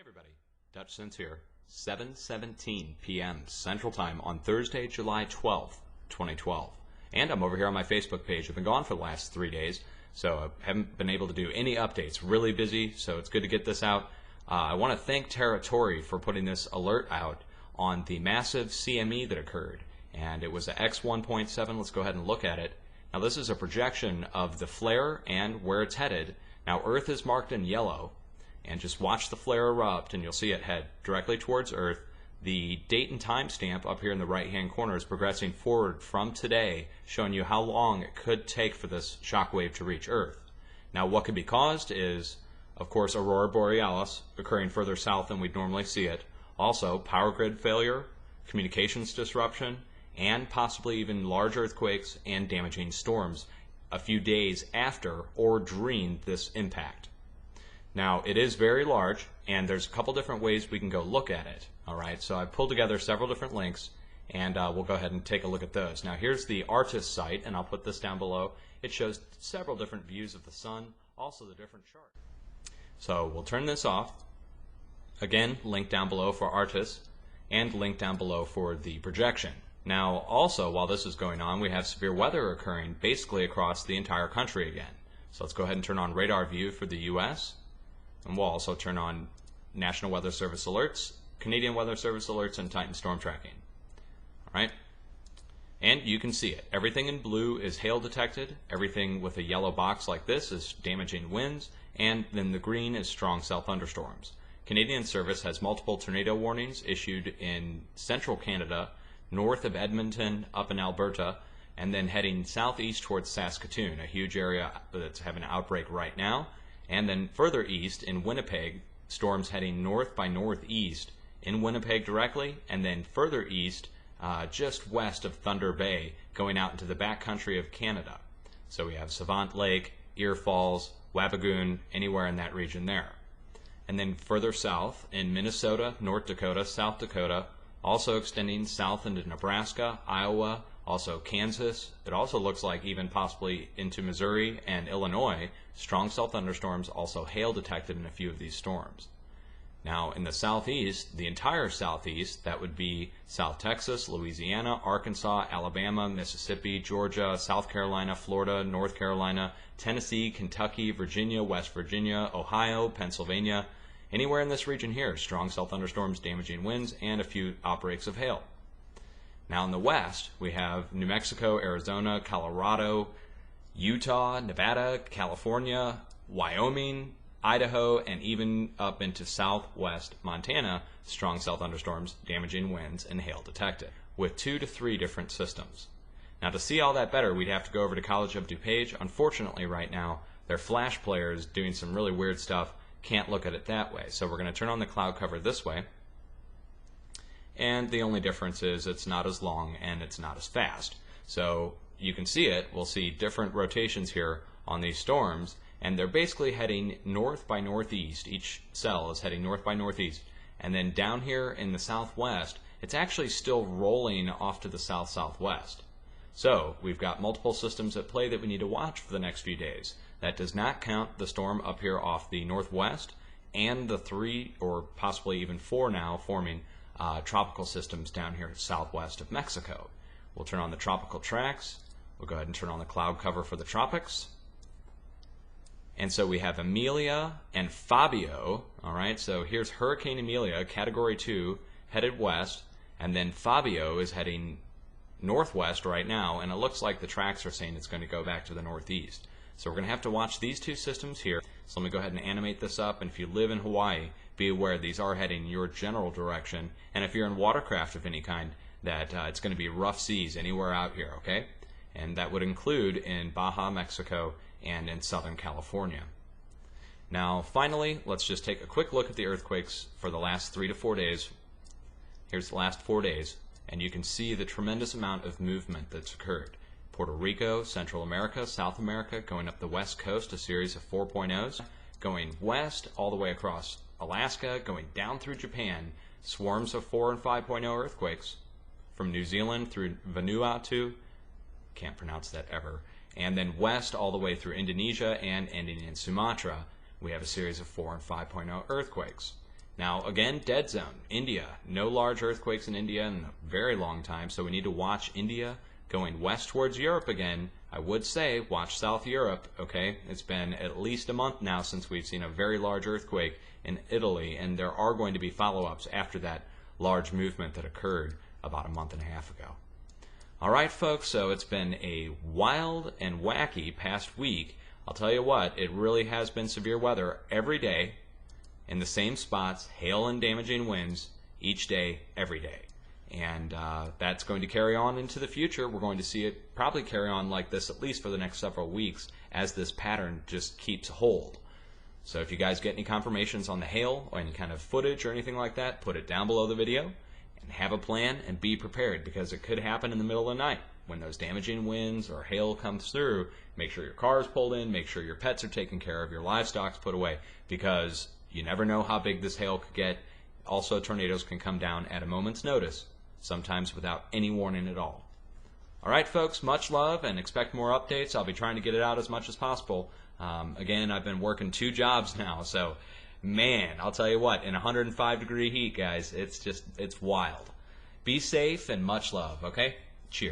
Everybody, Dutchsinse here, 7:17 p.m. Central Time on Thursday, July 12th, 2012. And I'm over here on my Facebook page. I've been gone for the last 3 days, so I haven't been able to do any updates. Really busy, so it's good to get this out. I want to thank Territory for putting this alert out on the massive CME that occurred. And it was a X1.7. Let's go ahead and look at it. Now this is a projection of the flare and where it's headed. Now Earth is marked in yellow. And just watch the flare erupt and you'll see it head directly towards Earth. The date and time stamp up here in the right hand corner is progressing forward from today, showing you how long it could take for this shock wave to reach Earth. Now what could be caused is, of course, Aurora Borealis occurring further south than we'd normally see it. Also power grid failure, communications disruption, and possibly even large earthquakes and damaging storms a few days after or during this impact. Now, it is very large, and there's a couple different ways we can go look at it. All right, so I've pulled together several different links, and we'll go ahead and take a look at those. Now, here's the ARTIS site, and I'll put this down below. It shows several different views of the sun, also the different charts. So we'll turn this off. Again, link down below for ARTIS, and link down below for the projection. Now, also, while this is going on, we have severe weather occurring basically across the entire country again. So let's go ahead and turn on radar view for the U.S., and we'll also turn on National Weather Service alerts, Canadian Weather Service alerts, and Titan storm tracking. All right? And you can see it. Everything in blue is hail detected. Everything with a yellow box like this is damaging winds. And then the green is strong cell thunderstorms. Canadian Service has multiple tornado warnings issued in central Canada, north of Edmonton, up in Alberta, and then heading southeast towards Saskatoon, a huge area that's having an outbreak right now. And then further east in Winnipeg, storms heading north by northeast in Winnipeg directly, and then further east just west of Thunder Bay, going out into the backcountry of Canada. So we have Savant Lake, Ear Falls, Wabigoon, anywhere in that region there. And then further south in Minnesota, North Dakota, South Dakota, also extending south into Nebraska, Iowa, also Kansas. It also looks like even possibly into Missouri and Illinois, strong cell thunderstorms, also hail detected in a few of these storms. Now in the southeast, the entire southeast, that would be South Texas, Louisiana, Arkansas, Alabama, Mississippi, Georgia, South Carolina, Florida, North Carolina, Tennessee, Kentucky, Virginia, West Virginia, Ohio, Pennsylvania, anywhere in this region here, strong cell thunderstorms, damaging winds, and a few outbreaks of hail. Now in the west, we have New Mexico, Arizona, Colorado, Utah, Nevada, California, Wyoming, Idaho, and even up into southwest Montana, strong cell thunderstorms, damaging winds, and hail detected, with 2 to 3 different systems. Now to see all that better, we'd have to go over to College of DuPage. Unfortunately right now, their flash player is doing some really weird stuff. Can't look at it that way. So we're going to turn on the cloud cover this way. And the only difference is it's not as long and it's not as fast. So you can see it. We'll see different rotations here on these storms, and they're basically heading north by northeast. Each cell is heading north by northeast. And then down here in the southwest, it's actually still rolling off to the south-southwest. So we've got multiple systems at play that we need to watch for the next few days. That does not count the storm up here off the northwest and the 3 or possibly even 4 now forming tropical systems down here southwest of Mexico. We'll turn on the tropical tracks. We'll go ahead and turn on the cloud cover for the tropics. And so we have Amelia and Fabio. All right, so here's Hurricane Amelia, Category 2, headed west, and then Fabio is heading northwest right now, and it looks like the tracks are saying it's going to go back to the northeast. So we're going to have to watch these 2 systems here. So let me go ahead and animate this up. And if you live in Hawaii, be aware these are heading your general direction. And if you're in watercraft of any kind, that it's going to be rough seas anywhere out here, okay? And that would include in Baja, Mexico, and in Southern California. Now, finally, let's just take a quick look at the earthquakes for the last 3 to 4 days. Here's the last 4 days, and you can see the tremendous amount of movement that's occurred. Puerto Rico, Central America, South America, going up the west coast, a series of 4.0s, going west all the way across Alaska, going down through Japan, swarms of 4 and 5.0 earthquakes, from New Zealand through Vanuatu, can't pronounce that ever, and then west all the way through Indonesia and ending in Sumatra, we have a series of 4 and 5.0 earthquakes. Now, again, dead zone, India. No large earthquakes in India in a very long time, so we need to watch India going west towards Europe again. I would say watch South Europe, okay? It's been at least a month now since we've seen a very large earthquake in Italy, and there are going to be follow-ups after that large movement that occurred about a month and a half ago. All right, folks, so it's been a wild and wacky past week. I'll tell you what, it really has been severe weather every day in the same spots, hail and damaging winds each day, every day. And that's going to carry on into the future. We're going to see it probably carry on like this at least for the next several weeks as this pattern just keeps hold. So if you guys get any confirmations on the hail or any kind of footage or anything like that, put it down below the video and have a plan and be prepared, because it could happen in the middle of the night when those damaging winds or hail comes through. Make sure your car is pulled in, make sure your pets are taken care of, your livestock's put away, because you never know how big this hail could get. Also, tornadoes can come down at a moment's notice, sometimes without any warning at all. All right, folks, much love, and expect more updates. I'll be trying to get it out as much as possible. Again, I've been working 2 jobs now, so man, I'll tell you what, in 105-degree heat, guys, it's wild. Be safe and much love, okay?